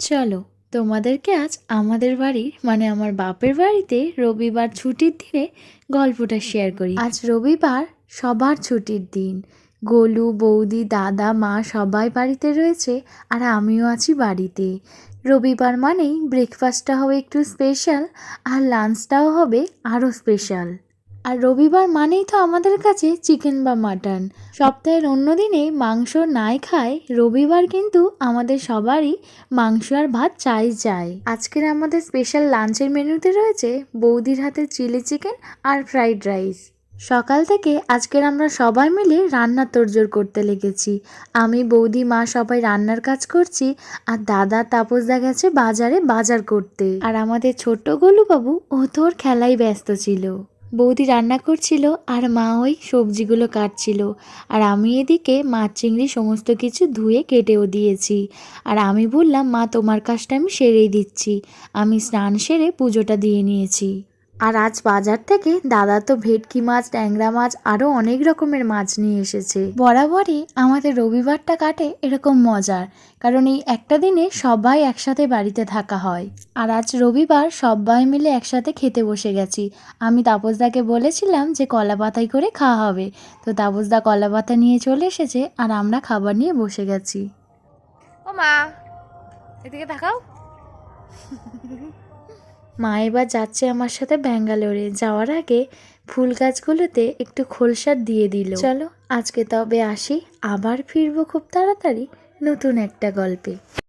চলো তোমাদেরকে আজ আমাদের বাড়ির মানে আমার বাপের বাড়িতে রবিবার ছুটির দিনে গল্পটা শেয়ার করি। আজ রবিবার, সবার ছুটির দিন। গোলু, বৌদি, দাদা, মা সবাই বাড়িতে রয়েছে আর আমিও আছি বাড়িতে। রবিবার মানেই ব্রেকফাস্টটা হবে একটু স্পেশাল আর লাঞ্চটাও হবে আরও স্পেশাল। আর রবিবার মানেই তো আমাদের কাছে চিকেন বা মাটন। সপ্তাহের অন্য দিনে মাংস নাই খায়, রবিবার কিন্তু আমাদের সবারই মাংস আর ভাত চাই চাই। আজকের আমাদের স্পেশাল লাঞ্চের মেনুতে রয়েছে বৌদির হাতে চিলি চিকেন আর ফ্রাইড রাইস। সকাল থেকে আজকের আমরা সবাই মিলে রান্নার তোড়জোড় করতে লেগেছি। আমি, বৌদি, মা সবাই রান্নার কাজ করছি আর দাদা তাপসদা গেছে বাজারে বাজার করতে। আর আমাদের ছোট্ট গোলু বাবু ও তোর খেলায় ব্যস্ত ছিল। বৌদি রান্না করছিল আর মা ওই সবজিগুলো কাটছিল আর আমি এদিকে মাছ চিংড়ি সমস্ত কিছু ধুয়ে কেটেও দিয়েছি। আর আমি বললাম, মা তোমার কাজটা আমি সেরেই দিচ্ছি। আমি স্নান সেরে পুজোটা দিয়ে নিয়েছি। আর আজ বাজার থেকে দাদা তো ভেটকি মাছ, ট্যাংরা মাছ আরও অনেক রকমের মাছ নিয়ে এসেছে। বরাবরই আমাদের রবিবারটা কাটে এরকম মজার, কারণ এই একটা দিনে সবাই একসাথে বাড়িতে থাকা হয়। আর আজ রবিবার সবাই মিলে একসাথে খেতে বসে গেছি। আমি তাপসদাকে বলেছিলাম যে কলা পাতায় করে খাওয়া হবে, তো তাপসদা কলা পাতা নিয়ে চলে এসেছে আর আমরা খাবার নিয়ে বসে গেছি। ও মা, এদিকে তাকাও। মা এবার যাচ্ছে আমার সাথে ব্যাঙ্গালোরে। যাওয়ার আগে ফুল গাছগুলোতে একটু খোলসার দিয়ে দিল। চলো আজকে তবে আসি, আবার ফিরবো খুব তাড়াতাড়ি নতুন একটা গল্পে।